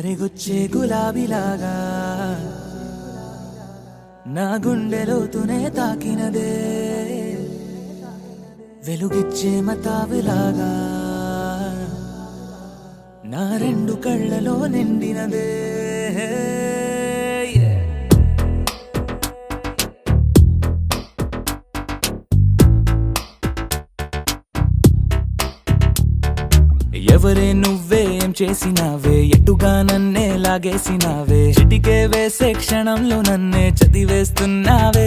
కరిగొచ్చే గులాబీలాగా నా గుండెలోతునే తాకినదే వెలుగిచ్చే మతాబులాగా నా రెండు కళ్ళలో నిండినదే ఎవరే నువ్వేం చేసినావే ఎటుగా నన్నే లాగేసినావే చిటికే వేసే క్షణంలో నన్నే చదివేస్తున్నావే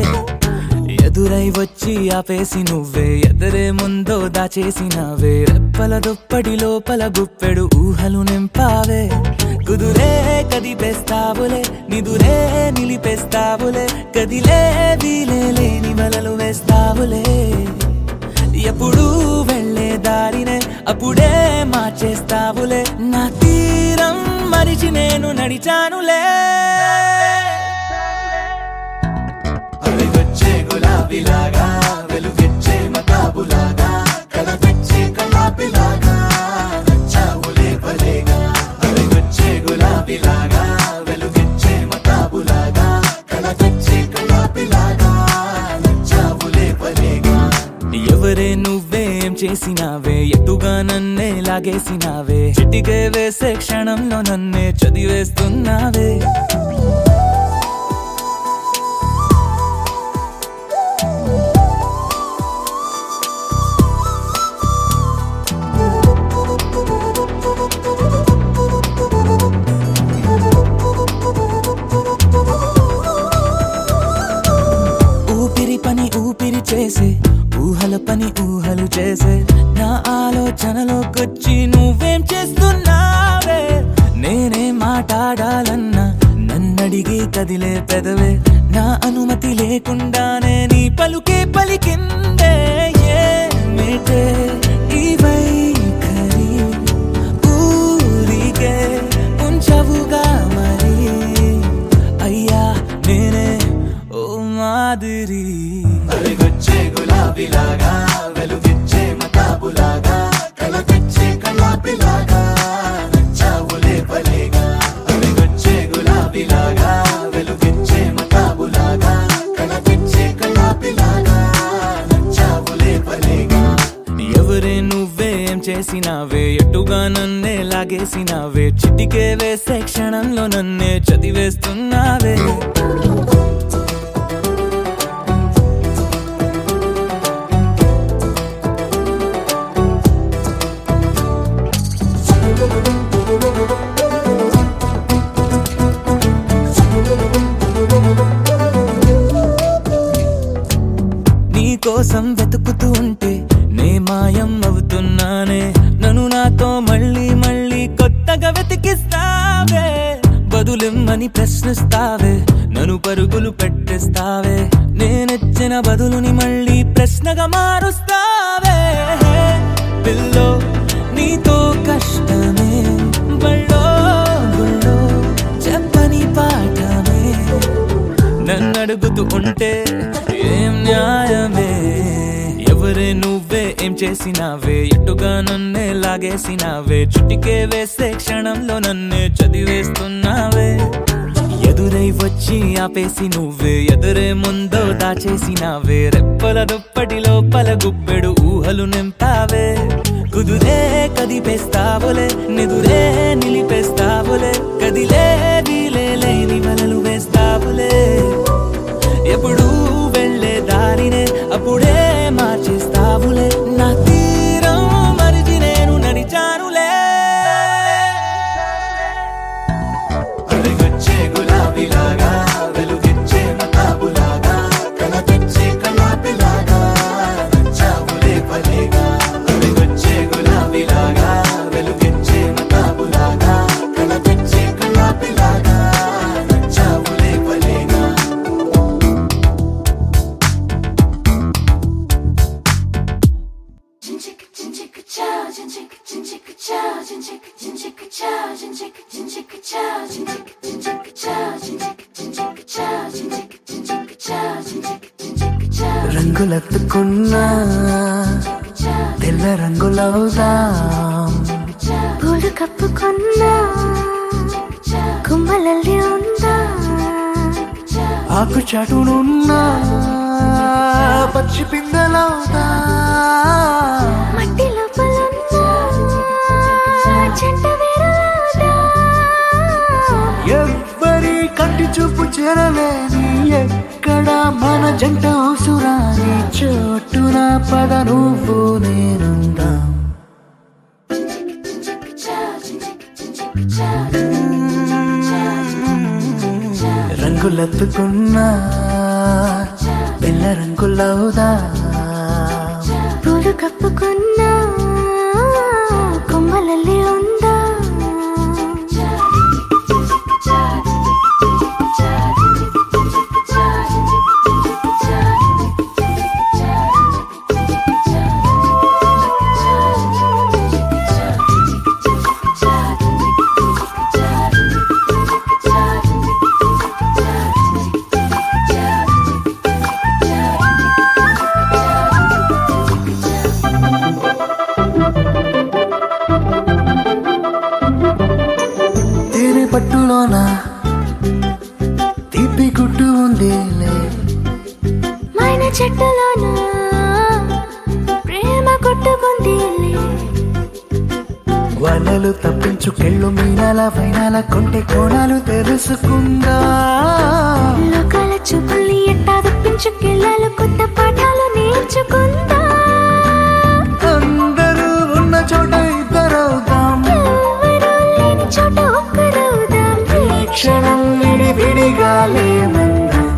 ఎదురై వచ్చి ఆపేసి నువ్వే ఎదరే ముందో దాచేసినావే రెప్పల దుప్పటి లోపల గుప్పెడు ఊహలు నింపావే కుదురే కదిపేస్తావులే నిదురే నిలిపేస్తావులే కదిలే వీలే లేని వలలు వేస్తావులే ఎప్పుడు వెళ్ళే దారినే అప్పుడే మార్చేస్తావులే నా తీరం మరిచి నేను నడిచానులే అలిగొచ్చే గులాబీలాగా వెలుగిచ్చే మతాబులాగా కలగొచ్చే కలాపిలాగా నచ్చావులే భలేగా అలిగొచ్చే గులాబీలాగా వెలుగిచ్చే మతాబులాగా కలగొచ్చే కలాపిలాగా నచ్చావులే భలేగా ఎవరే నువ్వేం చేసినావే ఎటుగా నన్నే లాగేసినావే చిటికే వేసే క్షణంలో నన్నే చదివేస్తున్నావే ఊపిరి పని ఊపిరి చేసే ఊహల పని ఊహలు చేసే నా ఆలోచనలోకొచ్చి నువ్వేం చేస్తున్నావే నేనే మాట్లాడాలన్నా నన్నడిగి కదిలే పెదవే నా అనుమతి లేకుండానే నీ పలుకే పలికిందే ఏమిటే ఈ వైఖరి ఊరికే ఉంచవుగా మరి అయ్యా నేనే ఓ మాదిరి అలిగొచ్చే గులాబీలాగా వెలుగిచ్చే మతాబులాగా కలగొచ్చే కలాపిలాగా నచ్చావులే భలేగా అలిగొచ్చే గులాబీలాగా వెలుగిచ్చే మతాబులాగా కలగొచ్చే కలాపిలాగా నచ్చావులే భలేగా ఎవరే నువ్వేం చేసినావే ఎటుగా నన్నే లాగేసినావే చిటికే వేసే క్షణంలో నన్నే చదివేస్తున్నావే కోసం వెతుకుతూ ఉంటే నే మాయం అవుతున్నానే నన్ను నాతో మళ్ళీ మళ్ళీ కొత్తగా వెతికిస్తావే బదులిమ్మని ప్రశ్నిస్తావే నన్ను పరుగులు పెట్టిస్తావే నేనెచ్చిన బదులుని మళ్ళీ ప్రశ్నగా మారుస్తావే పిల్లో నీతో కష్టమే బళ్ళో గుళ్ళో చెప్పని పాఠమే నన్నడుగుతూ ఉంటే ఏం న్యాయమే ఎవరే నువ్వే ఏం చేసినావే ఎటుగా నన్నే లాగేసినావే చుటికే వేసే క్షణంలో నన్నే చదివేస్తున్నావే ఎదురై వచ్చి ఆపేసి నువ్వే ఎదురే ముందో దాచేసినావే రెప్పల దుప్పటి లోపల గుప్పెడు ఊహలు నింపావే కుదురే కదిపేస్తావులే నిదురే నిలిపేస్తావులే కదిలే వీలే లేని వలలు వేస్తావులే ఎప్పుడు వెళ్ళే దారినే అప్పుడే మార్చేస్తావులే నా తీరం మరిచి నేను నడిచానులే అలిగొచ్చే గులాబీలాగా వెలుగిచ్చే మతాబులాగా కలగొచ్చే కలాపిలాగా నచ్చావులే భలేగా అలిగొచ్చే గులాబీలాగా వెలుగిచ్చే మతాబులాగా కలగొచ్చే కలాపిలాగా నచ్చావులే భలేగా రంగులెత్తుకున్నా తెల్ల రంగులవుదాం పూలు కప్పుకున్నా కొమ్మలల్లి ఉందా ఆకు చాటునున్నా పచ్చి పిందెలవుతా మట్టి లోపలున్నా జంట వేరులవుదా ఎవ్వరి కంటి చూపు చేరలేని ఎక్కడ మన జంట అవసరాని చోటున పద నువ్వు నేనుందా రంగులెత్తుకున్నా పిల్ల రంగులవుదా పూలు కప్పుకున్నా కొమ్మలల్లి ఉందా తేనె పట్టులోన తీపి గుట్టు ఉందిలే మైన చెట్టులోన ప్రేమ కొట్టుకుందిలే వలలు తప్పించుకెళ్ళు మీనాల వైనాల కొంటె కోణాలు తెలుసుకుందా లోకాల చూపుల్ని ఎట్టా తప్పించుకెళ్ళాలి కొత్త పాఠాలు నేర్చుకుందా అందరూ ఉన్న చోట ఇద్దరవుదాం ఎవరూ లేని చోట ఒక్కరవుదాం ఈ క్షణం విడివిడిగా లేమందాం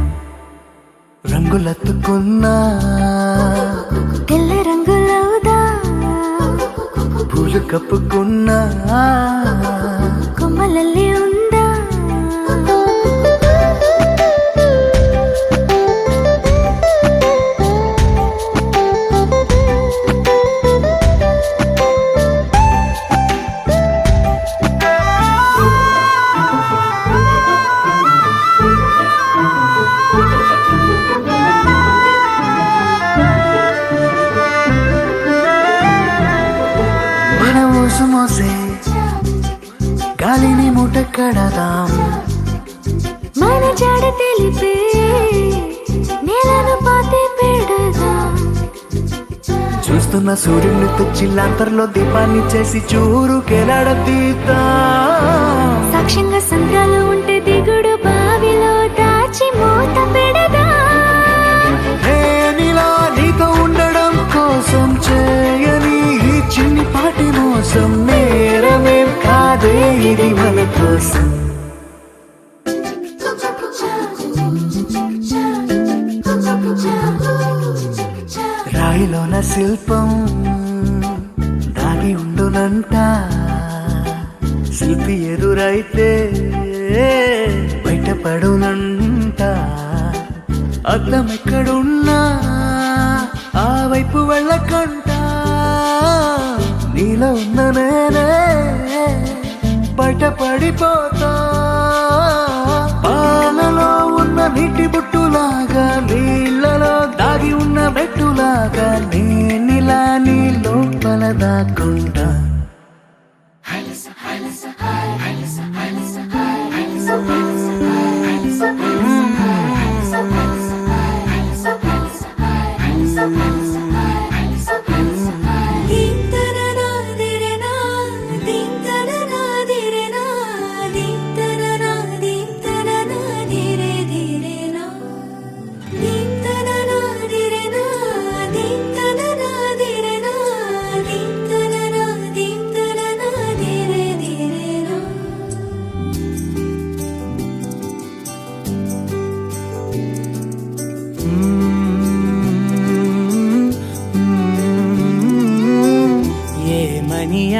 రంగులెత్తుకున్నా తెల్ల రంగులవుదా పూలు కప్పుకున్నా కొమ్మలల్లి ఉందా మన ఊసు మోసే గాలిని మూట కడదాం మన జాడ తెలిపే నేలను పాతి పెడదాం చూస్తున్న సూర్యుని తెచ్చిల్లాంతర్లో దీపాన్ని చేసి చూరుకెలాడతీతా సాక్ష్యంగా సంద్రాలు ఉంటే దిగుడు బావిలో దాచి మూత పెడదా నేనిలా నీతో ఉండడం కోసం చేయని ఈ చిన్ని పాటి మోసం నేరమేం కాదే ఇది మన కోసం రాయిలోన శిల్పం దాగి ఉండునంట శిల్పి ఎదురైతే బయటపడునంట అద్దం ఎక్కడున్నా ఆ వైపు వెళ్ళకంట నీలో ఉన్న నేనే బయటపడిపోతా పాలలో ఉన్న నీటి బుట్టులాగా నీళ్ళలో దాగి ఉన్న బెట్టులాగా నేనిలా నీ లోపల దాక్కుంటా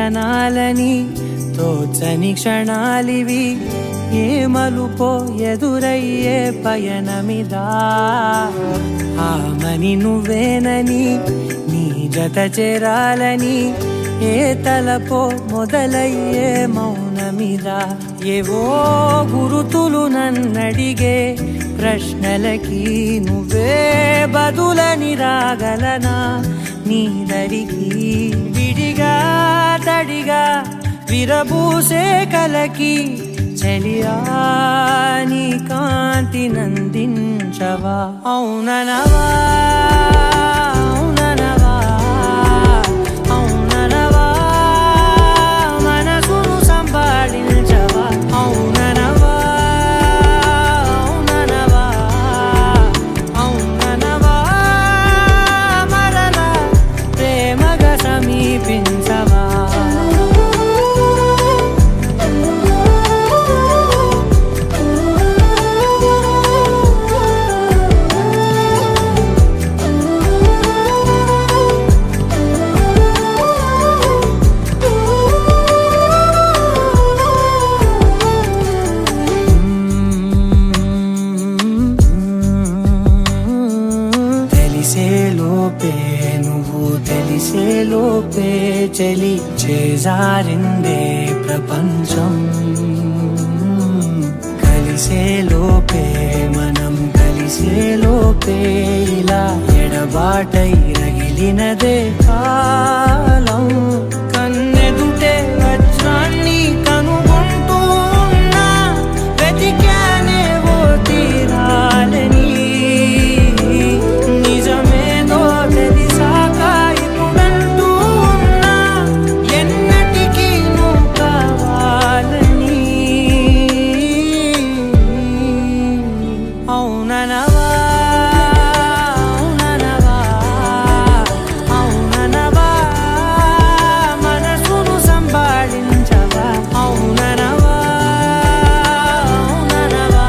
అనాలని తోచని క్షణాలివి ఏ మలుపో ఎదురయ్యే పయనమిదా ఆమని నువ్వేనని నీ జత చేరాలని ఏ తలపో మొదలయ్యే మౌనమిదా ఏవో గురుతులు నన్నడిగే ప్రశ్నలకి నువ్వే బదులని రాగలనా నీ దరికి విడిగా తడిగా విరబూసే కలకి చెలియా నీ కాంతి నందించవా అవుననవా అవుననవా అవుననవా మనసును సంపాదించవా అవుననవా అవుననవా అవుననవా మరలా ప్రేమగా సమీపించవా తెలిసేలోపే చలి చేజారిందే ప్రపంచం కలిసేలోపే మనం కలిసేలోపే ఇలా ఎడబాటై రగిలినదే కాలం కన్నెదుటే వజ్రాన్ని కనుగొంటూ ఉన్నా వెతికానే ఓ తీరాలని నిజమేదో తెలిసాక ఇప్పుడంటూ ఉన్నా ఎన్నటికీ నువ్వు కావాలని అవుననవా అవుననవా అవుననవా మనసును సంపాదించవా అవుననవా అవుననవా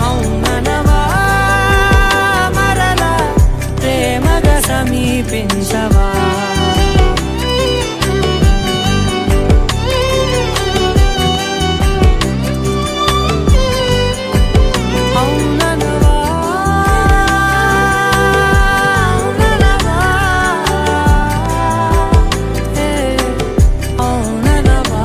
అవుననవా మరలా ప్రేమగా సమీపించవా అవుననవా అవుననవా అవుననవా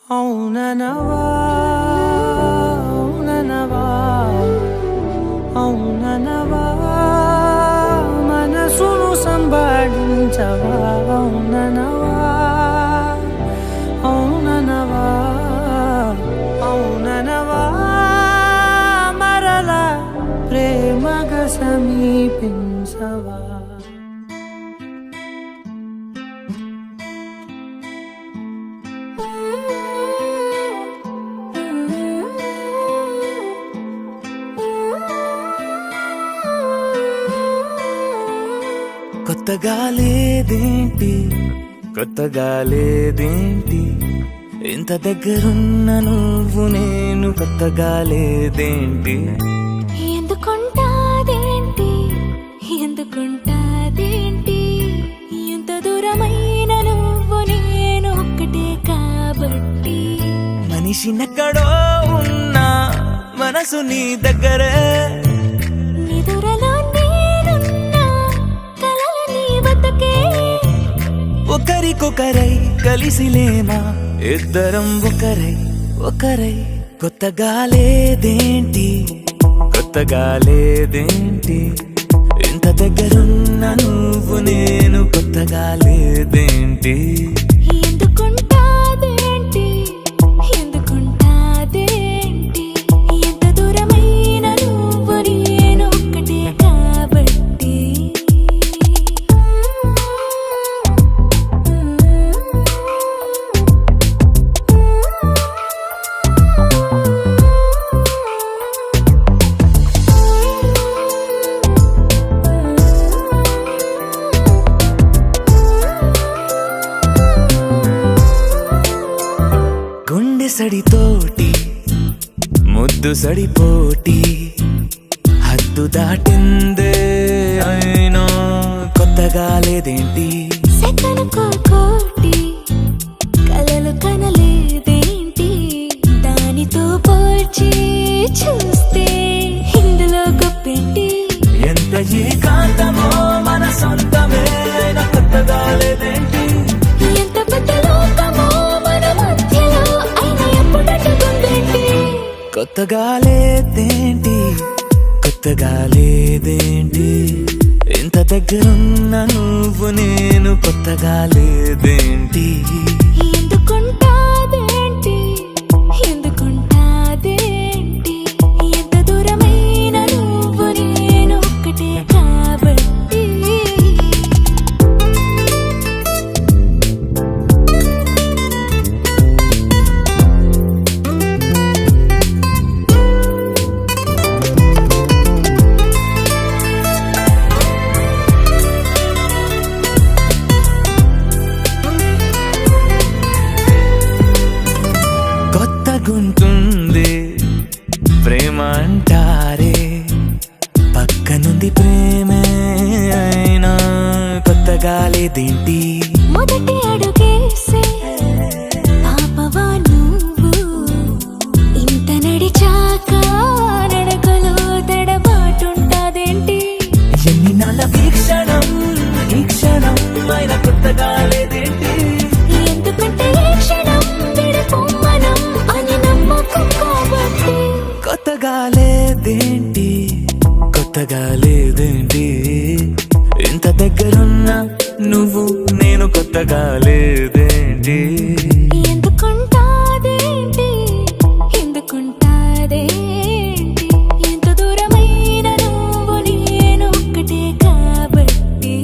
అవుననవా అవుననవా అవుననవా మనసును సంపాదించవా అవుననవా అవుననవా అవుననవా మరలా ప్రేమగా సమీపించవా కొత్తగా లేదేంటి కొత్తగా లేదేంటి ఇంత దగ్గరున్న నువ్వు నేను కొత్తగా లేదేంటి ఎందుకుంటాదేంటి ఎందుకుంటాదేంటి ఎంత దూరమైన నువ్వు నేను ఒక్కటే కాబట్టి మనిషినెక్కడో ఉన్నా మనసు నీ దగ్గరే నిదురలో నేనున్నా కలలు నీ వద్దకే ఒకరికొకరై కలిసిలేమా ఇద్దరం ఒకరై ఒకరై కొత్తగా లేదేంటి కొత్తగా లేదేంటి ఇంత దగ్గరున్న నువ్వు నేను కొత్తగా లేదేంటి ఎందుకుంటాదేంటి ఎందుకుంటాదేంటి ఎంత దూరమైన నువ్వు నేను ఒక్కటే కాబట్టి సడితోటి ముద్దు సడిపోటి హద్దు దాటిందే అయినా కొత్తగా లేదేంటి సెకనుకో కోటి కలలు కనలేదేంటి దానితో పోల్చి చూస్తే ఇందులో గొప్పేంటి ఎంత ఏకాంతమో మన సొంతమే అయినా కొత్తగా లేదేంటి ఎంత పెద్ద లోకమో మన మధ్యలో అయినా ఎప్పుడట్టుకుందేంటి కొత్తగా లేదేంటి కొత్తగా లేదేంటి ఇంత దగ్గరున్న నువ్వు నేను కొత్తగా లేదేంటి ఎందుకుంటాదేంటి ఎందుకుంటాదేంటి ఎంత దూరమైన నువ్వు నేను ఒక్కటే కాబట్టి కొత్తగుంటుంది ప్రేమ అంటారే పక్కనుంది ప్రేమే అయినా కొత్తగా లేదేంటి మొదటి అడుగేసే పాపవా నువ్వు ఇంత నడిచాక నడకలో తడబాటుంటాదేంటి ఎన్ని నాళ్ళ వీక్షణం ఈ క్షణం అయినా కొత్తగా లేదేంటి ఎందుకంటే ఈ క్షణం విడిపోమనం అని నమ్మకం కాబట్టి కొత్తగా లేదేంటి కొత్తగా లేదేంటి ఇంత దగ్గరున్న నువ్వు నేను కొత్తగా లేదేంటి ఎందుకుంటాదేంటి ఎందుకుంటాదేంటి ఎంత దూరమైన నువ్వు నేను ఒక్కటే కాబట్టి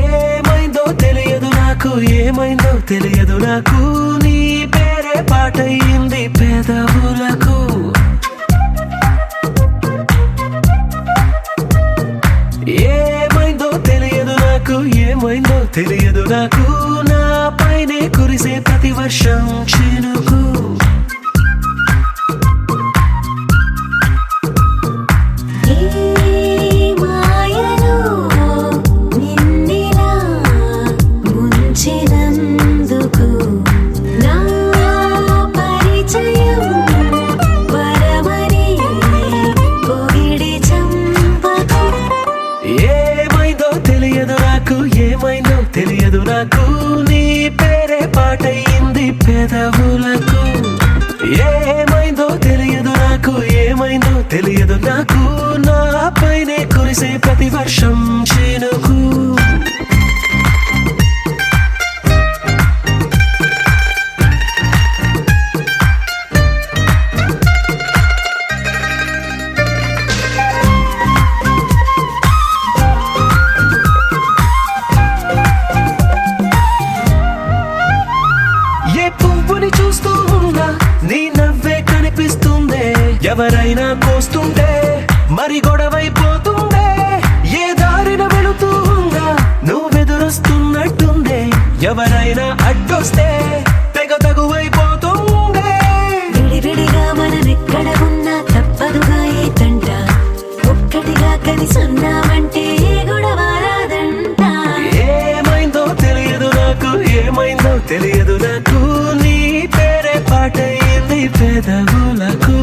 ఏమైందో తెలియదు నాకు ఏమైందో తెలియదు నాకు నీ పేరే పాటయింది పెదవులకు ఏమైందో తెలియదు నాకు ఏమైందో తెలియదు నాకు నా పైనే కురిసే ప్రతి వర్షం చినుకు మాయలో నిన్నిలా ముంచినందుకు నా పరిచయం వరమని పొగిడి చంపకు ఏమైందో తెలియదు నాకు ఏమైందో తెలియదు నాకు నీ పేరే పాటయింది పెదవులకు ఏమైందో తెలియదు నాకు ఏమైందో తెలియదు నాకు నా పైనే కురిసే ప్రతి వర్షం చినుకు ఏ పువ్వుని చూస్తూ ఉన్నా నీ నవ్వే కనిపిస్తుందే ఎవరైనా కోస్తుంటే మరి గొడవైపోతుందే ఏ దారిన వెళుతూ ఉన్నా నువ్వెదురొస్తున్నట్టుందే ఎవరైనా అడ్డొస్తే తెగ తగువైపోతుందే విడివిడిగా మనమెక్కడ ఉన్నా తప్పదుగా ఏ తంట ఒక్కటిగా కలిసి ఉన్నామంటే గొడవ రాదంట ఏమైందో తెలియదు నాకు ఏమైందో తెలియదు నాకు నీ పేరే పాటయింది పెదవులకు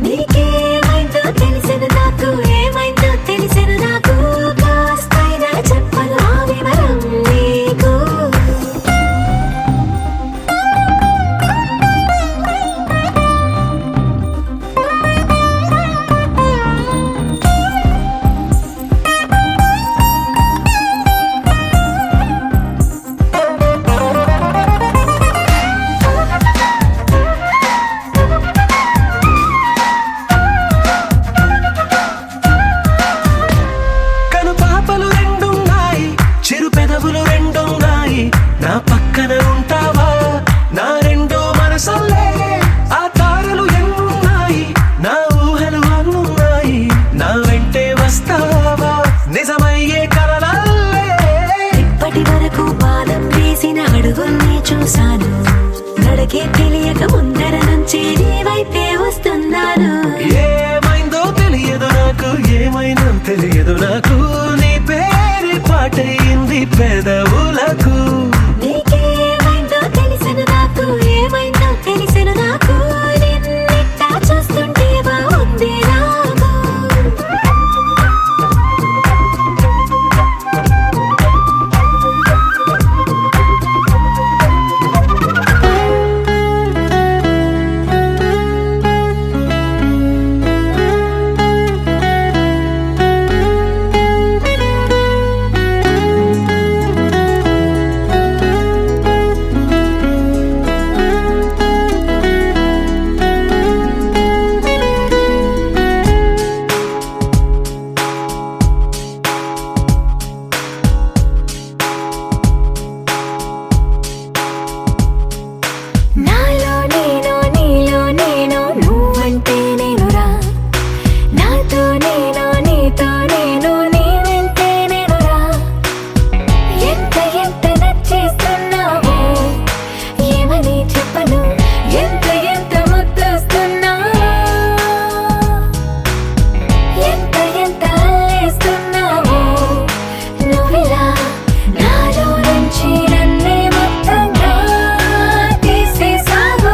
నీకేమైందో తెలిసిన నాకు ఏమైందో తెలిసిన నాకు కాస్తైనా చెప్పను ఆ వివరం నీకు తెలియదు నాకు నీ పేరు పాటయింది పెదవులకు. నీకేమైందో తెలిసెను నాకు, ఏమైందో తెలిసెను నాకు, నిన్నిట్టా చూస్తుంటే బాగుంది నాకు. నాలో నేను నీలో నేను నువ్వంటే నేనురా, నాతో నేను నీతో నేను నీ వెంటే నేనురా. ఎంత ఎంత నచ్చేస్తున్నావో ఏమని చెప్పను, ఎంత ఎంత ముద్దొస్తున్నావో, ఎంత ఎంత అల్లేస్తున్నావో నువ్విలా నాలో నుంచి నన్నే మొత్తంగా తీసేసావు.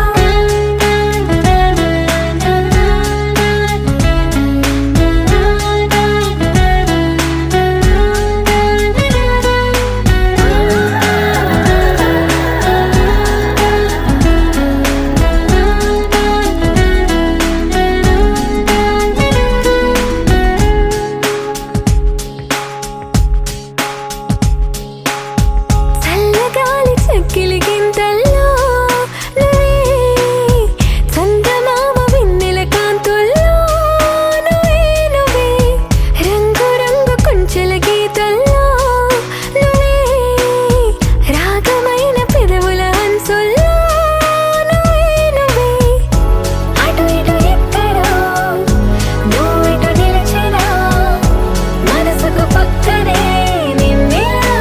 చల్లగాలి చక్కిలి గింతల్లో నువ్వే, చందమామ వెన్నెల కాంతుల్లో నువ్వే నువ్వే, రంగు రంగు కుంచెల గీతల్లో నువ్వే, రాగమైన పెదవుల హంసుల్లో నువ్వే నువ్వే. అటు ఇటు ఎక్కడో నువ్వు ఇటు నిలిచినా మనసుకు పక్కనే నిన్నిలా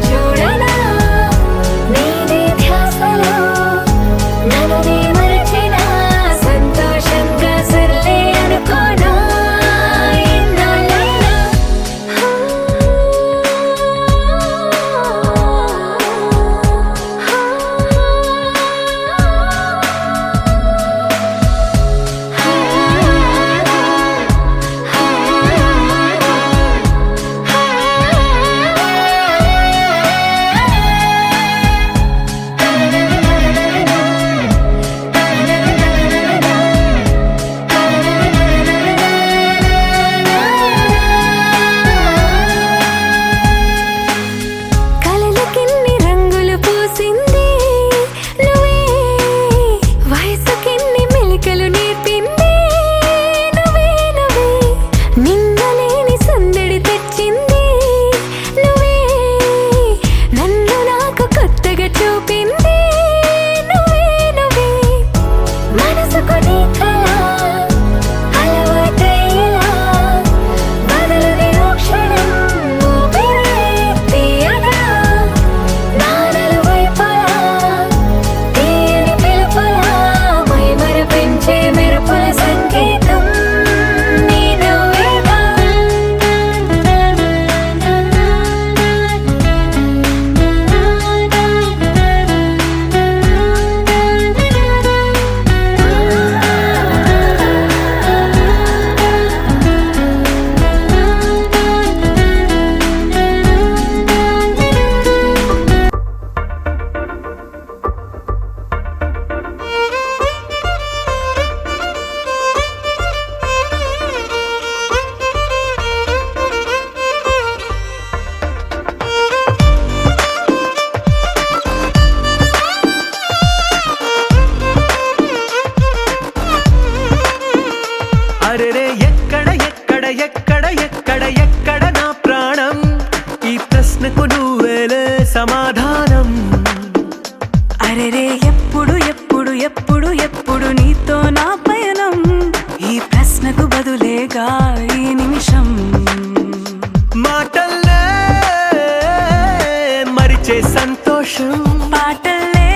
చూడనా, నీదే ధ్యాసలో నన్ను నీ మరచినా సంతోషంగా సర్లే అనుకోనా ఎన్నాళ్ళైనా. కలలకిన్ని రంగులు పూసింది నువ్వే, వయసుకిన్ని మెలికలు నేర్పింది నువ్వే నువ్వే, నిన్నలేని సందడి తెచ్చింది నువ్వే, నన్ను నాకు కొత్తగా చూపింది నువ్వే నువ్వే. మనసుకు నీ కళ అలవాటయ్యేలా బదులుది ఓ క్షణం ఊపిరే తీయగా, నా నలువైపులా తీయని పిలుపులా మైమరపించే మెరుపుల సంగీతం నీ నువ్వేగా. అరెరే ఎక్కడ ఎక్కడ ఎక్కడ ఎక్కడ ఎక్కడ నా ప్రాణం, ఈ ప్రశ్నకు నువ్వేలే సమాధానం. అరెరే ఎప్పుడు ఎప్పుడు ఎప్పుడు ఎప్పుడు నీతో నా పయనం, ఈ ప్రశ్నకు బదులేగా ఈ నిమిషం. మాటల్లే మరిచే సంతోషం, పాటల్లే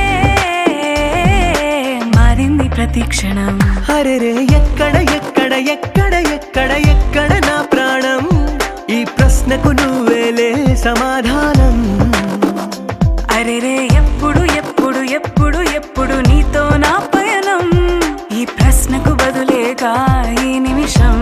మారింది ప్రతి క్షణం. అరెరే ఎక్కడ ఎక్కడ ఎక్కడ ఎక్కడ ఎక్కడ నా ప్రాణం, ఈ ప్రశ్నకు నువ్వేలే సమాధానం. అరెరే ఎప్పుడు ఎప్పుడు ఎప్పుడు ఎప్పుడు నీతో నా పయనం, ఈ ప్రశ్నకు బదులేగా ఈ నిమిషం.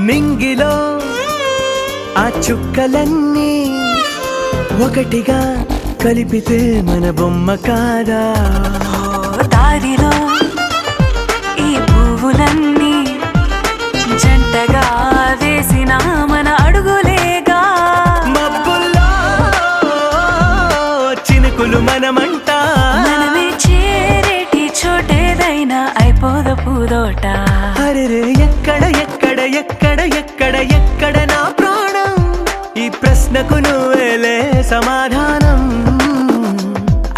నింగిలో ఆ చుక్కలన్నీ ఒకటిగా కలిపితే మన బొమ్మ కాదా? దారిలో ఈ పువ్వులన్నీ జంటగా వేసిన మన అడుగులేగా. మబ్బుల్లో చినుకులు మనమంట, మనమే చేరేటి చోటేదైనా అయిపోదు పూదోట. అరెరే ఎక్కడ ఎక్కడ ఎక్కడ ఎక్కడ ఎక్కడ నా ప్రాణం, ఈ ప్రశ్నకు నువ్వేలే సమాధానం.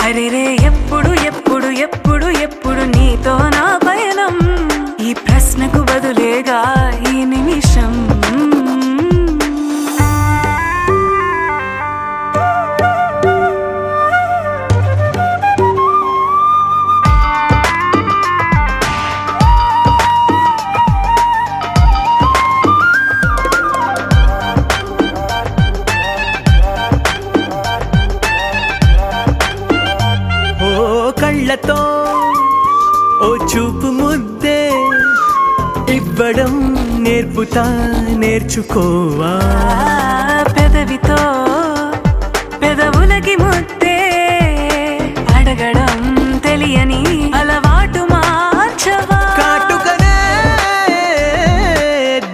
అరెరే ఎప్పుడు ఎప్పుడు ఎప్పుడు ఎప్పుడు నీతో నా పయనం, ఈ ప్రశ్నకు బదులేగా ఈ నిమిషం. కళ్ళతో ఓ చూపు ముద్దే ఇవ్వడం నేర్పుతా, నేర్చుకోవా. పెదవితో పెదవులకి ముద్దే అడగడం తెలియని అలవాటు మార్చవా. కాటుకనే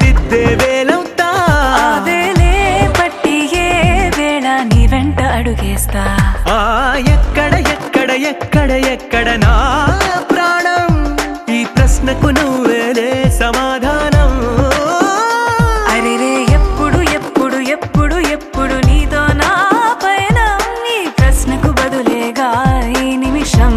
దిద్దే వేలవుతా, వేలే పట్టి ఏ వేళ నీ వెంట అడుగేస్తా. ఎక్కడ ఎక్కడ ఎక్కడ ఎక్కడ నా ప్రాణం, ఈ ప్రశ్నకు నువ్వేలే సమాధానం. అరెరే ఎప్పుడు ఎప్పుడు ఎప్పుడు ఎప్పుడు నీతో నా పయనం, ఈ ప్రశ్నకు బదులేగా ఈ నిమిషం.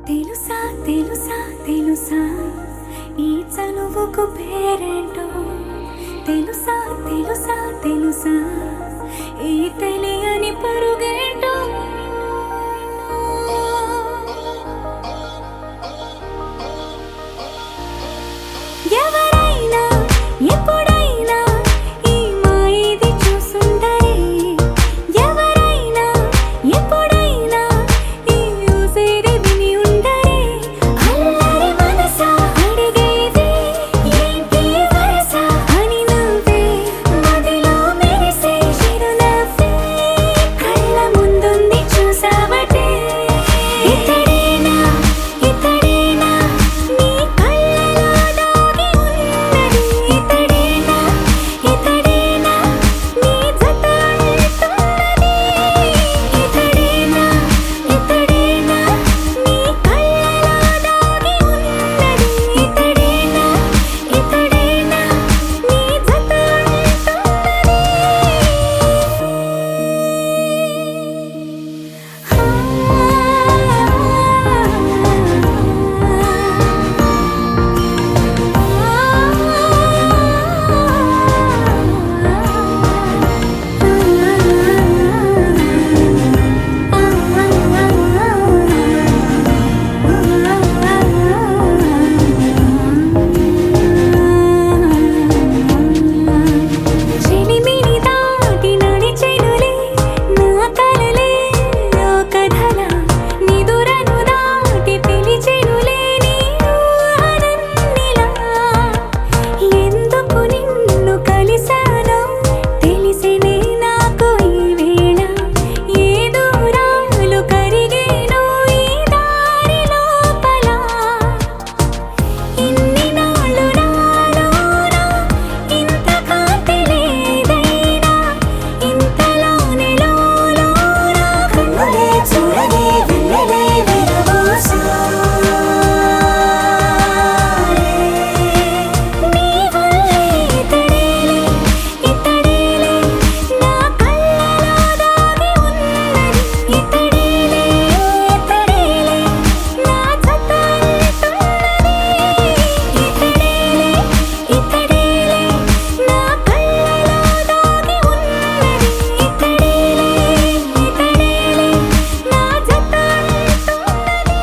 తెలుసా తెలుసా తెలుసా ఈ చనువుకు పేరేంటో, తెలుసా తెలుసా తెలుసా ఈ తెలియని పరుగేంటో. ఎవరైనా ఎప్పుడైనా ఈ మాయది చూసుండరే, ఎవరైనా ఎప్పుడైనా ఈ ఊసేది విని ఉండరే. అల్లరి మనసా అడిగేది ఏంటి వరస అని నువ్వే మదిలో మెరిసే చిరునవ్వే కళ్ళ ముందుంది చూసావటే. ఇతడేనా ఇతడేనా నీ కళ్ళలో దాగి ఉన్నది, ఇతడేనా ఇన్ని నాళ్ళు నాలోన ఇంత కాంతి లేదైనా ఇంతలోనే లోలోన కన్నులే చూడలే వెన్నెలే విరబూసాలే నీ వల్లే ఇతడేలే ఇతడేలే నా కళ్ళలో దాగి ఉన్నది ఇతడేలే ఇతడేలే నా జత అంటున్నది ఇతడేలే ఇతడేలే నా కళ్ళలో దాగి ఉన్నది ఇతడేలే ఇతడేలే నా జత అంటున్నది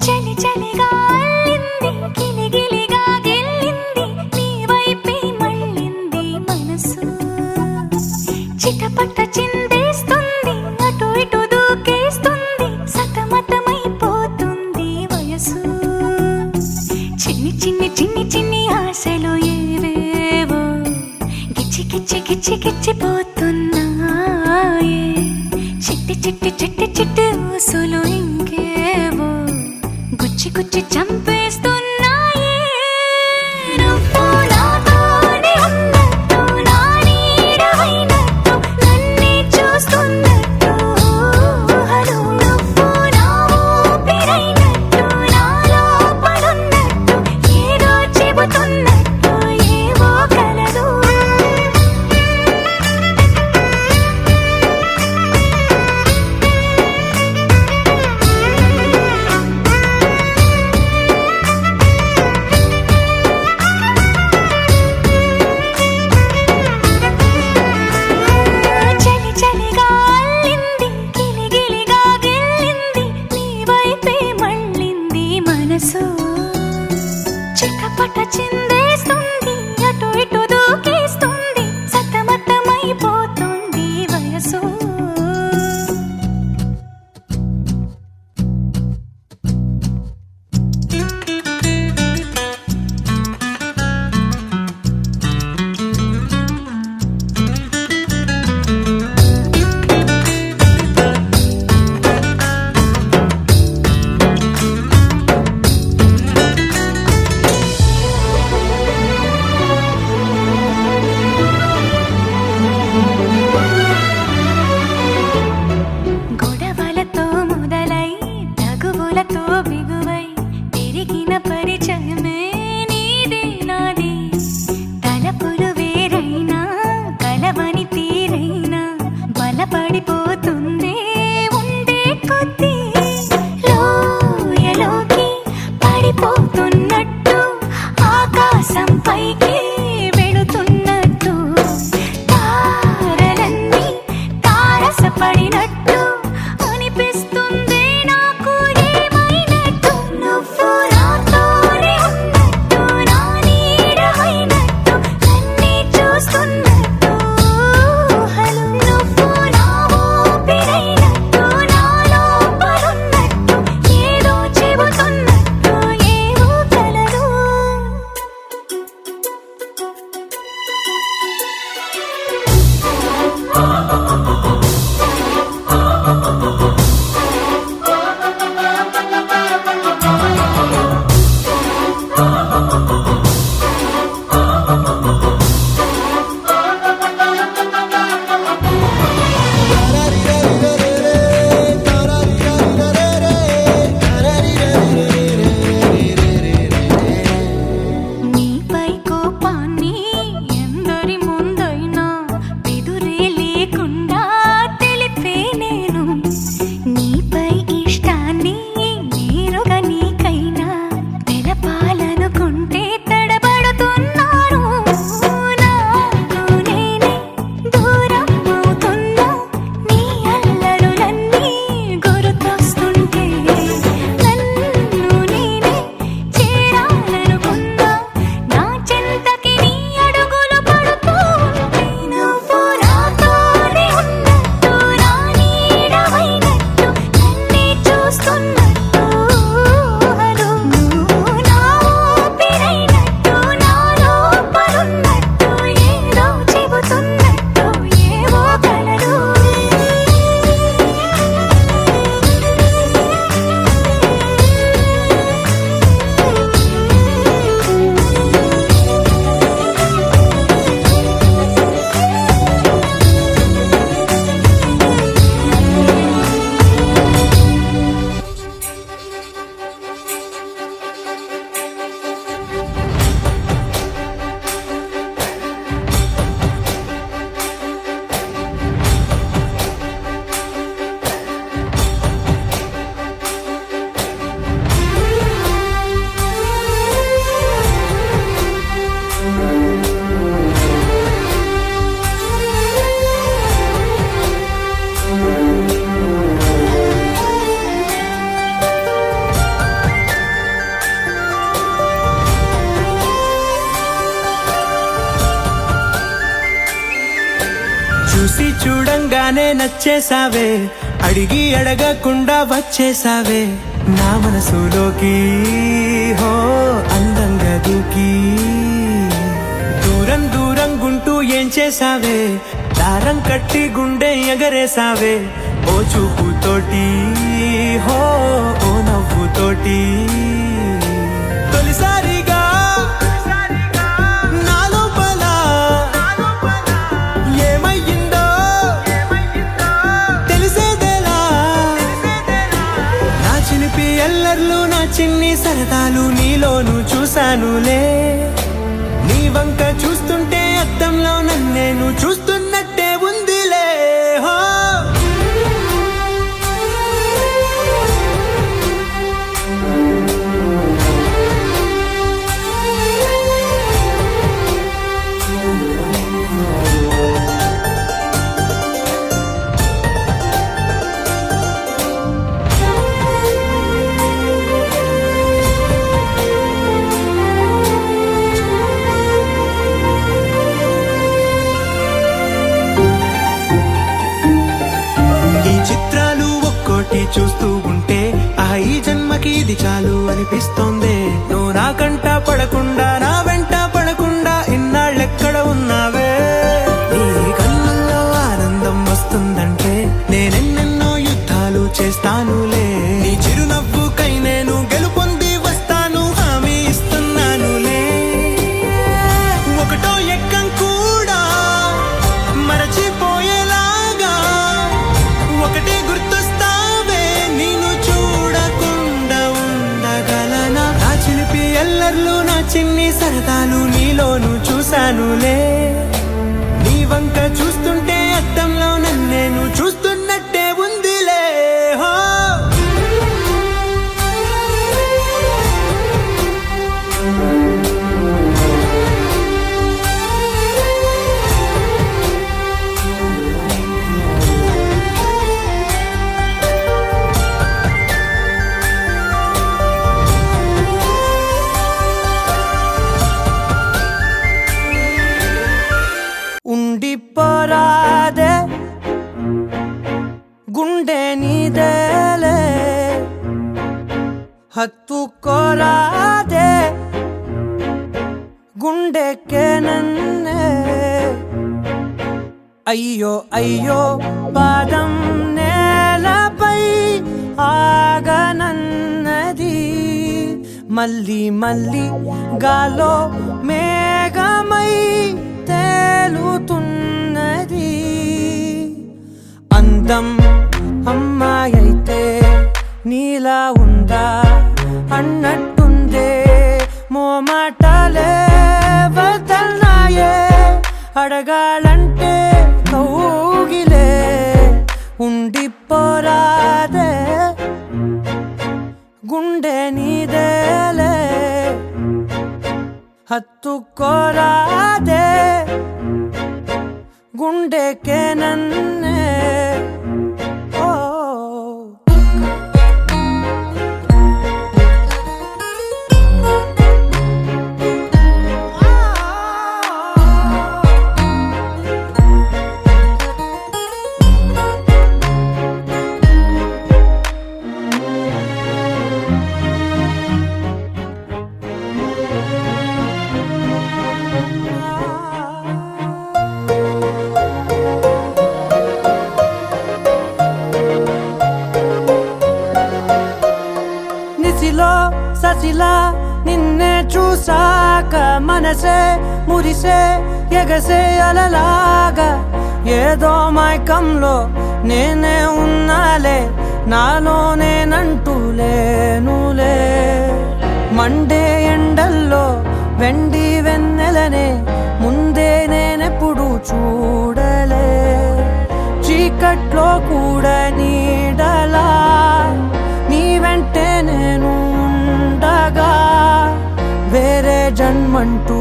చలి చలిగా అల్లింది గిలిగిలిగా గెల్లింది నీ వైపే మళ్ళింది మనసు చిటపట చిందేస్తుంది అటు ఇటు దూకేస్తుంది సతమతమైపోతుంది వయసు చిన్ని చిన్ని చిన్ని చిన్ని ఆశలు ఏవేవో గిచ్చి గిచ్చి గిచ్చి గిచ్చిపోతున్నాయే చిట్టి చిట్టి చిట్టి చిట్టి ఊసులు ఇంకేవో గుచ్చి గుచ్చి చంపేస్తున్నాయే నువ్వు నాతోనే ఉన్నట్టు నా నీడవైనట్టు నన్నే చూస్తున్నట్టు ఊహలు నువ్వు నా ఊపిరైనట్టు నా లోపలున్నట్టు ఏదో చెబుతున్నట్టు ఏవో కలదు చూసి చూడంగానే నచ్చేసావే, అడిగి అడగకుండా వచ్చేసావే నా మనసులోకి. హో అందంగా దూకి దూరం దూరం గుంటూ ఏం చేసావే, దారం కట్టి గుండె ఎగరేసావే ఓ చూపుతోటి, హో ఓ నవ్వుతోటి. తొలిసారిగా నా లోపల ఏమయ్యిందో తెలిసేదేలా. నా చిలిపి ఎల్లర్లు నా చిన్ని సరదాలు నీలోను చూశానులే. నీ వంక చూస్తుంటే అద్దంలో నన్నేను చూస్తున్నట్టే ఉందిలే. హో చూస్తూ ఉంటే ఈ జన్మకి ఇది చాలు అనిపిస్తోంది. నువ్వు నా కంట పడకుండా నా వెంట పడకుండా ఇన్నాళ్ళెక్కడ ఉన్నావే. నీ కళ్ళల్లో ఆనందం వస్తుందంటే నేనెన్నెన్నో యుద్ధాలు చేస్తానులే. నీ చిరునవ్వుకై నేను గెలుపొంది వస్తాను హామీ ఇస్తున్నానులే. ఒకటో ఎక్కం కూడా మరచిపోయేలాగా ఒకటే గుర్తొస్తా. ఎల్లర్లు నా చిన్ని సరదాలు నీలోను చూశానులే. నీ వంక చూస్తుంటే అద్దంలో నన్నేను చూస్తున్నట్టే ఉందిలే. హో ఉండిపోరాదే గుండె నీదేలే, హత్తుకోరాదే గుండెకే నన్నే. అయ్యో అయ్యో పాదం నేలపై ఆగనన్నది, మళ్ళీ మళ్ళీ గాలో మేఘమై తేలుతున్నది. అందం అమ్మాయైతే నీలా ఉందా అన్నట్టుందే. మోమాటాలే వదల్నాయే అడగాలంటే కౌగిలే. ఉండిపోరాదే గుండె నీదేలే, హత్తుకోరాదే గుండెకే నన్నే. ఓ ససిలా నిన్నే చూసాక మనసే మురిసే ఎగసే అలలాగా. ఏదో మైకంలో నేనే ఉన్నాలే, నాలో నేనంటూ లేనులే. మండే ఎండల్లో వెండి వెన్నెలనే ముందే నేనెప్పుడు చూడలే. చీకట్లో కూడా నీడలా నీ వెంటే నేను ఉండగా. వేరే జన్మంటూ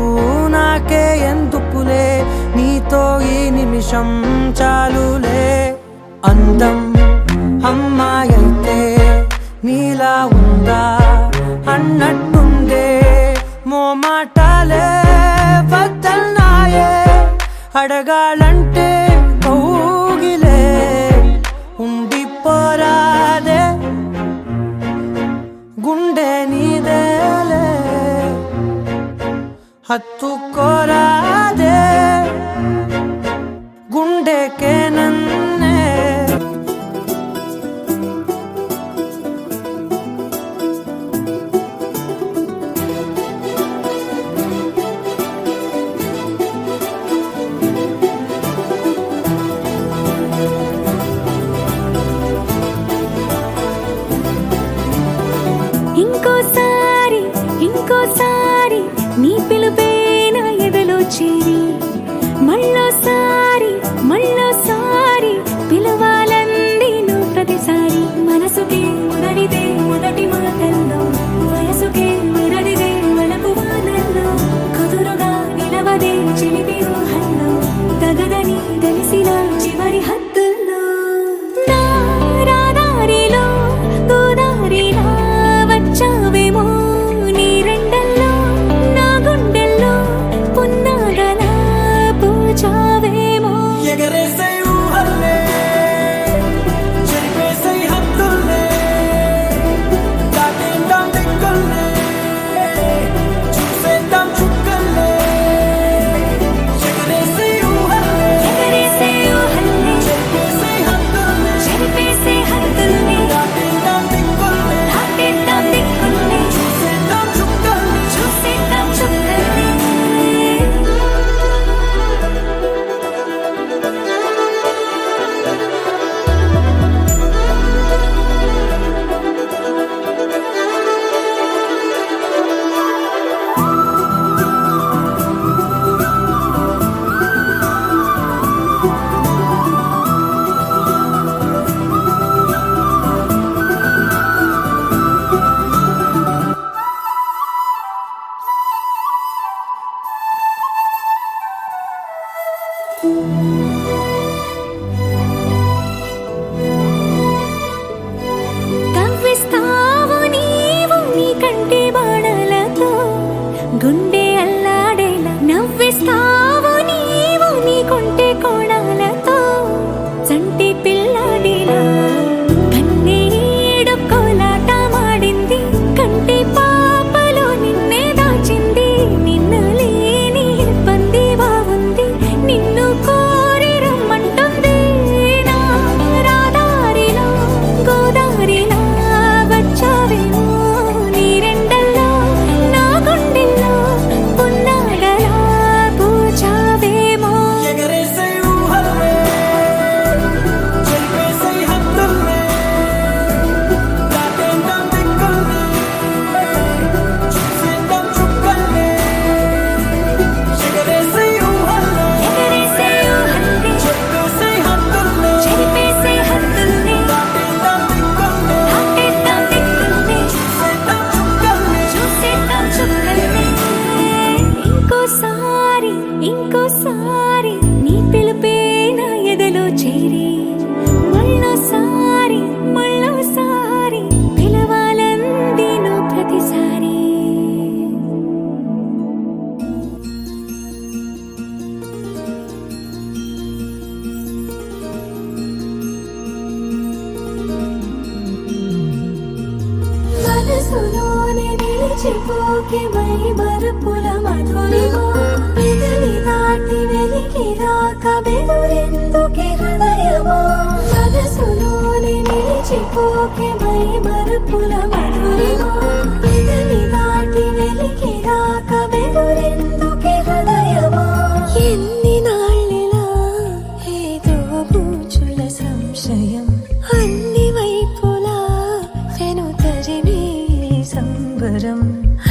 నాకే ఎందుకులే, నీతో ఈ నిమిషం చాలులే. అందం అమ్మాయైతే నీలా ఉందా అన్నట్టుందే. మోమాటాలే వదల్నాయే అడగాలంటే హత్తుకోరాదే గుండెకే నన్నే ఇంకోసారి ఇంకోసారి నీ పిలుపే నా ఎదలో చేరి మళ్ళోసారి మళ్ళోసారి పిలవాలంది నువ్వు ప్రతిసారి మనసుకే మురడిదే మొదటి మాటల్లో వయసుకే మురడిదే వలపు వానల్లో కుదురుగా నిలవదే చిలిపి ఊహల్లో తగదని తెలిసిన చివరి హద్దుల్లో నా రాదారిలో గోదారిలా వచ్చావేమో నీ రెండల్లో నా గుండెల్లో పున్నాగలా పూచావేమో ఎగరేసై ఊహల్లే చెరిపేసై హద్దుల్లే దాటేద్దాం దిక్కుల్లే చూసేద్దాం చుక్కల్లే ఎగరేసై ఊహల్లే ఎగరేసే ఊహల్లే చెరిపేసై హద్దుల్లే చెరిపేసే హద్దుల్ని దాటేద్దాం దిక్కుల్లే దాటేద్దాం దిక్కుల్ని చూసేద్దాం చుక్కల్లే చూసేద్దాం చుక్కల్ని కవ్విస్తావు నీవు నీ కంటి బాణలతో గుండె అల్లాడేలా నవ్విస్తావు నీవు నీ కొంటె కోణాలతో చంటి పిల్లాడిలా కన్నీడు కోలాట మాడింది కంటి పాపలో నిన్నే దాచింది నిన్ను లేని ఇబ్బంది బాగుంది నిన్ను కోరి రమ్మంటుంది నా రాదారిలో గోదారిలా వచ్చావేమో నీ రెండల్లో నా గుండెల్లో పున్నాగలా పూచావేమో ఎగరేసై ఊహల్లే చెరిపేసై హద్దుల్లే దాటేద్దాం దిక్కుల్లే చూసేద్దాం చుక్కల్లే ఎగరేసై ఊహల్లే ఎగరేసే ఊహల్లే చెరిపేసై హద్దుల్లే చెరిపేసే హద్దుల్ని దాటేద్దాం దిక్కుల్లే దాటేద్దాం దిక్కుల్ని చూసేద్దాం చుక్కల్లే చూసేద్దాం చుక్కల్ని ఇంకోసారి ఇంకోసారి నీ పిలుపే నా ఎదలో చేరి మళ్ళోసారి మళ్ళోసారి పిలవాలంది నువ్వు ప్రతిసారి మనసులోనే నిలిచిపోకే మై మరుపుల మధురిమో పెదవి దాటి వెలికి రాక బెదురెందుకే హృదయమో మనసులోనే నిలిచిపోకే మై మరుపుల మధురిమో పెదవి దాటి వెలికి రాక బెదురెందుకే హృదయమో ఎన్ని నాళ్ళిలా ఏదో బూచుల సంశయం అన్ని వైపులా వెను తరిమే సంబరం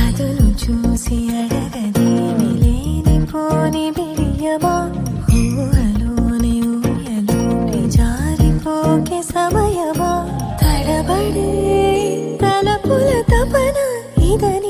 అదును చూసి అడగదేమి లేనిపోని బిడియమా ఊహలోని ఊయలోని జారిపోకే సమయమా తడబడే తలపుల తపన ఇదని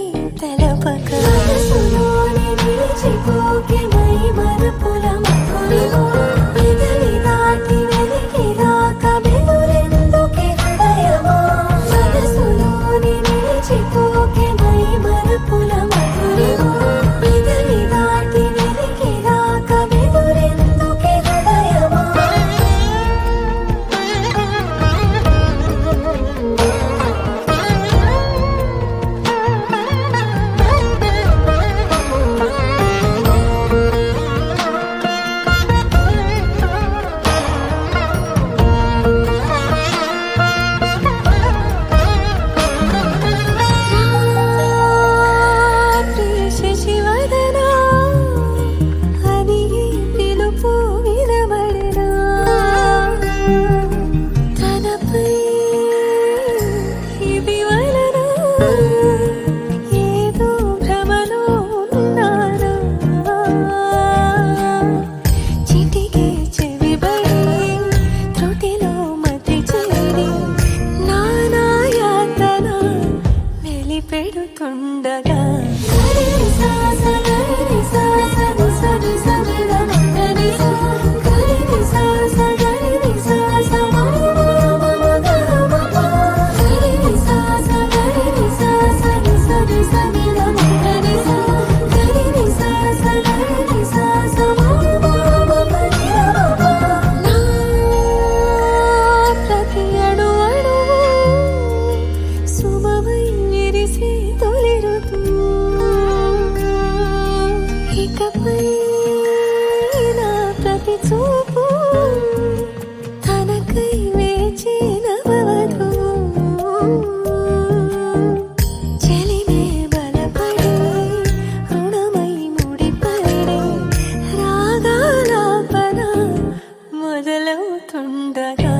వెళుతుండగా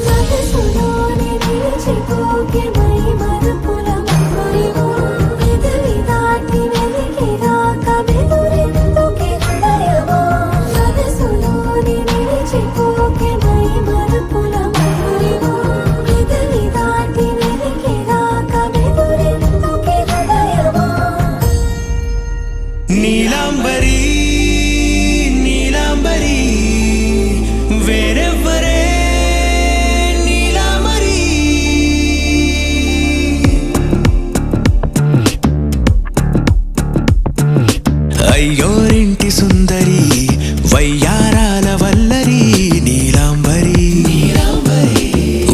మనసులోనే నిలిచిపోకే మై మరుపుల మధురిమో పెదవి దాటి వెలికి రాక బెదురెందుకే హృదయమో మనసులోనే నిలిచిపోకే మై మరుపుల మధురిమో పెదవి దాటి వెలికి రాక బెదురెందుకే హృదయమో నీలాంబరి నీలాంబరి వేరెవ్వరే నీలాంబరి అయ్యోరింటి సుందరి వయ్యారాల వల్లరి నీలాంబరి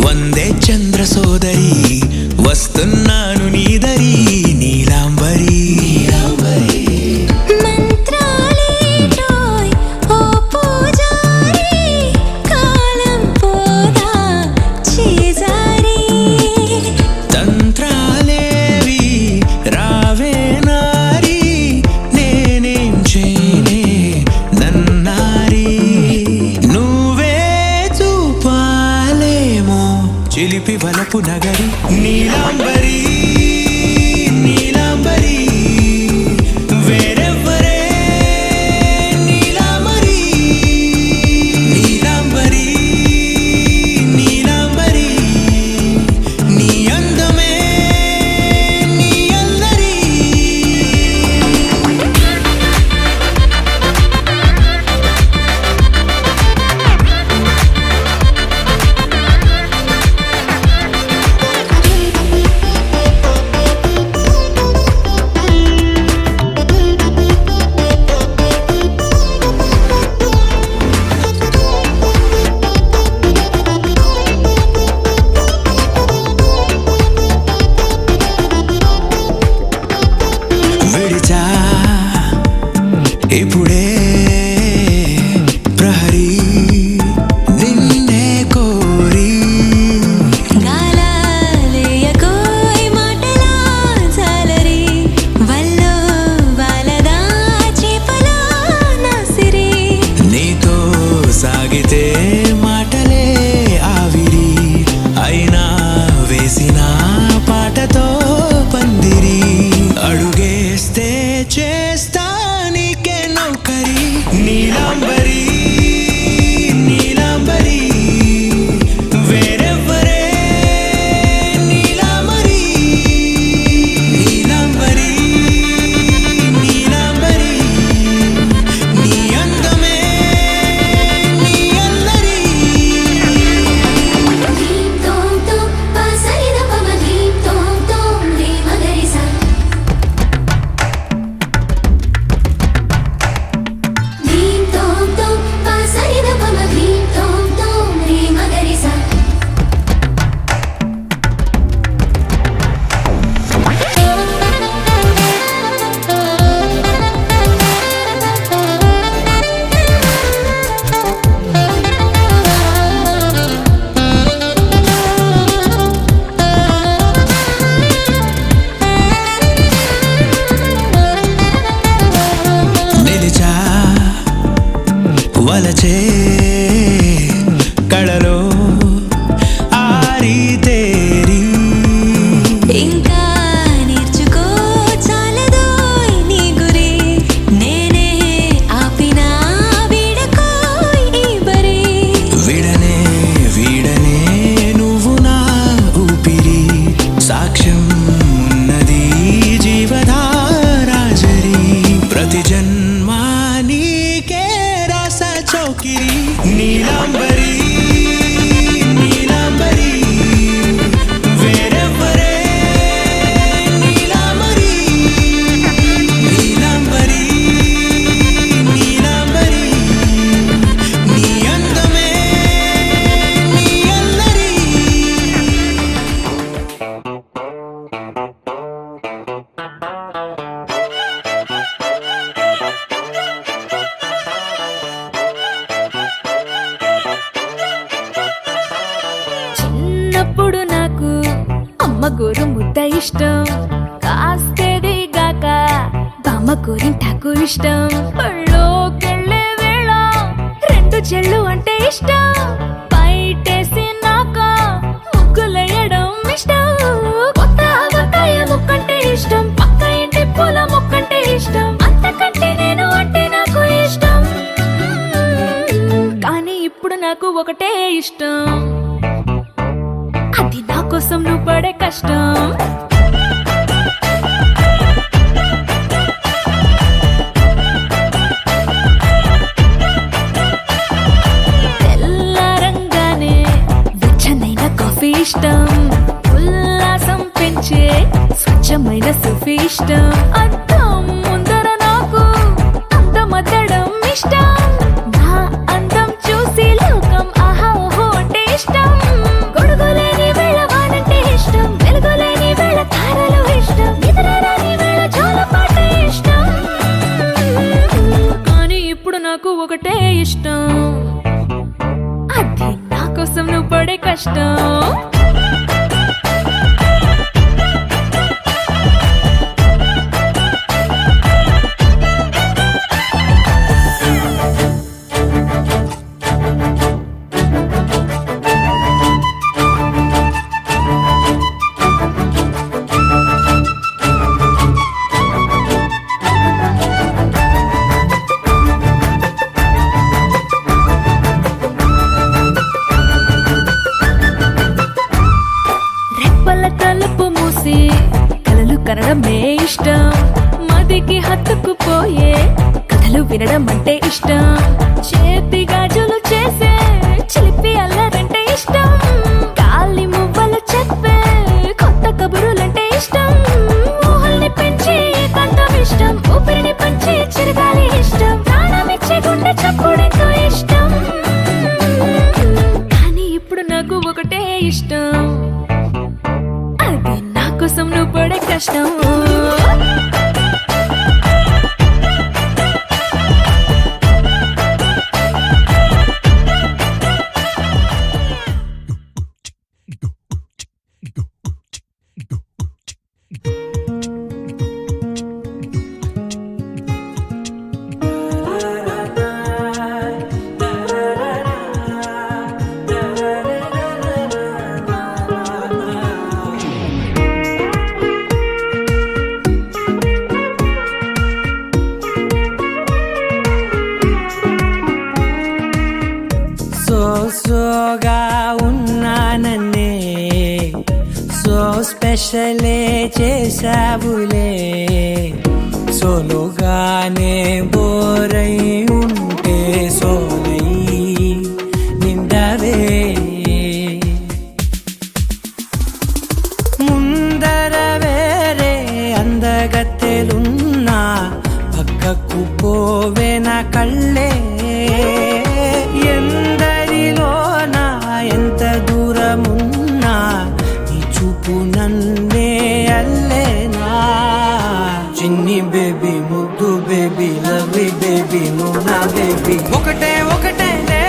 వందే చంద్ర సోదరి వస్తున్నాను నీదరి నీలాంబరి మంత్రాలేటోయ్ ఓ పూజారి కాలం పోదా చేజారి తంత్రాలేవి రావే నారి నేనేం చేయనే నన్నారి నువ్వే చూపాలేమో చిలిపి వలపు నగరి నీలాంబరి నీలాంబరి వేరెవ్వరే నీలాంబరి నీలాంబరి నీలాంబరి నీ అందమే నీ అల్లరి విడిచా ఇప్పుడే ప్రహరీ నిన్నే కోరి గాలాలేయకోయ్ మాటలా జాలరి వల్లో వాలదా చేపలా నాసిరి నీతో సాగితే మాటలే ఆవిరి అయినా వేసిన పాటతో పందిరి అడుగేస్తే చేస్తా నీకే నౌకరి నీలాంబరి నీలాంబరి వేరెవ్వరే నీలాంబరి నీలాంబరి నీలాంబరి నీ అందమే నీ అల్లరి ధీం తోం తోం పసరిద పమ ధీం తోం తోం రే మగరిసా ధీం తోం తోం పసరిద పమ ధీం తోం తోం రే మగరిసా నిలిచా వలచే కళలో ఆరి తేరి ఇంకా నేర్చుకో చాలదోయ్ నీ గురి నేనే ఆపినా వీడకోయ్ ఈ బరి విడనే వీడనే నువ్వు నా ఊపిరి సాక్ష్యం ఉన్నది జీవధారాజరి ప్రతి జన్మా నీకే రాస చౌకిరి నీలాంబరి నీలాంబరి వేరెవ్వరే నీలాంబరి నీలాంబరి నీలాంబరి నీ అందమే నీ అల్లరి చిన్నప్పుడు నాకు అమ్మ గోరు ముద్ద ఇష్టం కాస్తేది గాక బామ్మ గోరింటాకు ఇష్టం పళ్ళోకెళ్ళే వేళ రెండు చెళ్ళు అంటే ఇష్టం పై నాకు ఒకటే ఇష్టం, అది నా కోసం నువ్వు పడే కష్టం. తెల్లారంగానే వెచ్చనైన కాఫీ ఇష్టం, ఉల్లాసం పెంచే స్వచ్ఛమైన సుఫీ ఇష్టం. అద్దం ముందర నాకు అందమద్దడం ఇష్టం, నా అందం చూసి లోకం ఆహా ఓహో అంటే ఇష్టం. గొడుగులేని వేళ వానంటే ఇష్టం, వెలుగులేని వేళ తారలు ఇష్టం, నిద్రరాని వేళ జోలపాటే ఇష్టం. కానీ ఇప్పుడు నాకు ఒకటే ఇష్టం, అది నా కోసం నువ్వు పడే కష్టం. రెప్పల తలుపు మూసి కలలు కనడమే ఇష్టం, మదికి హత్తుకుపోయే కథలు వినడం అంటే ఇష్టం. చేతి గాజులు చేసే చిలిపి అల్లరంటే ఇష్టం, గాలి మువ్వలు చెప్పే కొత్త కబురులంటే ఇష్టం. ఊహల్ని పెంచి ఏకాంతం ఇష్టం, ఊపిరిని పంచి చిరగాలి ఇష్టం, ప్రాణమిచ్చే గుండె చప్పుడెంతో ఇష్టం. కానీ ఇప్పుడు నాకు ఒకటే ఇష్టం, అది నా కోసం నువ్వు పడే కష్టం. సోగా ఉన్నానన్నే సో స్పెషలే చేసావులే, సోలోగానే బోరై ఉంటే సోలై నిండవే. ముందర వేరే అందగత్తెలున్నా పక్కకు పోవే నా కళ్ళే, ఎందరిలోనా ఎంత దూరమున్నా నీ చూపు నన్నే అల్లేనా. చిన్ని బేబీ ముద్దు బేబీ లవ్లీ బేబీ నువ్వు నా బేబీ, ఒకటే ఒకటేలే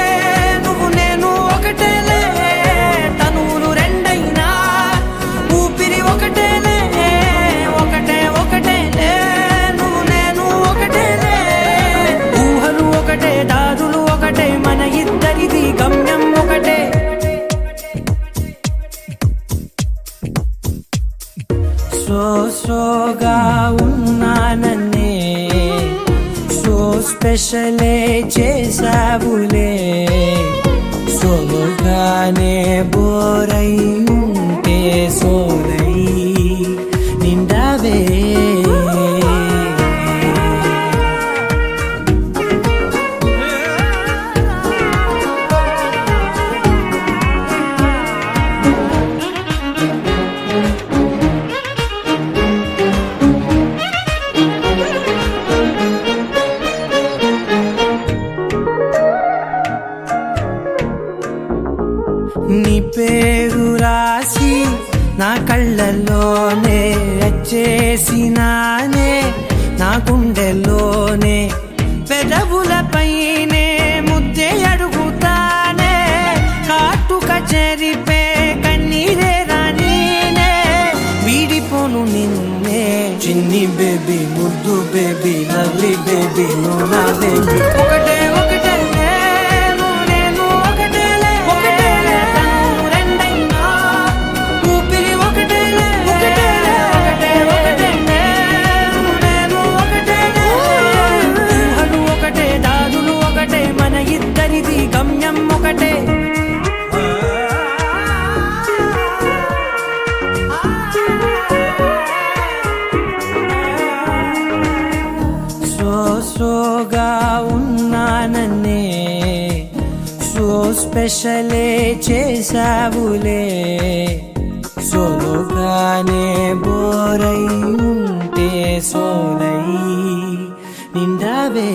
నువ్వు నేను ఒకటేలే, తనువులు రెండైనా ఊపిరి ఒకటేలే, ఒకటే ఒకటేలే నువ్వు నేను ఒకటేలే, ఊహలు ఒకటే దారులు ఒకటే, మన ఇద్దరిది గమ్యం ఒకటే. సోగా ఉన్నానన్నే సో స్పెషలే చేసావులే, సోలోగానే బోరై ఉంటే సోలై నిండవే. నీ పేరు రాసి నా కళ్ళల్లోనే వచ్చేసినానే, నా గుండెల్లోనే పెదవులపైనే ముద్దే అడుగుతానే, కాటుక చెరిపే కన్నీరే రానీనే, వీడిపోను నిన్నే. చిన్ని బేబీ ముద్దు బేబీ లవ్లీ బేబీ నువ్వు నా బేబీ, ఒకటే ఒకటే నువ్వు నేను ఒకటేలే, ఒకటేలే తనువు రెండైనా ఊపిరి ఒకటేలే, ఒకటేలే ఒకటే ఒకటేలే నువ్వు నేను ఒకటేలే, ఊహలు ఒకటే దారులు ఒకటే, మన ఇద్దరిది గమ్యం ఒకటే. స్పెషలే చేసావులే సోలోగానే బోరై ఉంటే సోలై నిండావే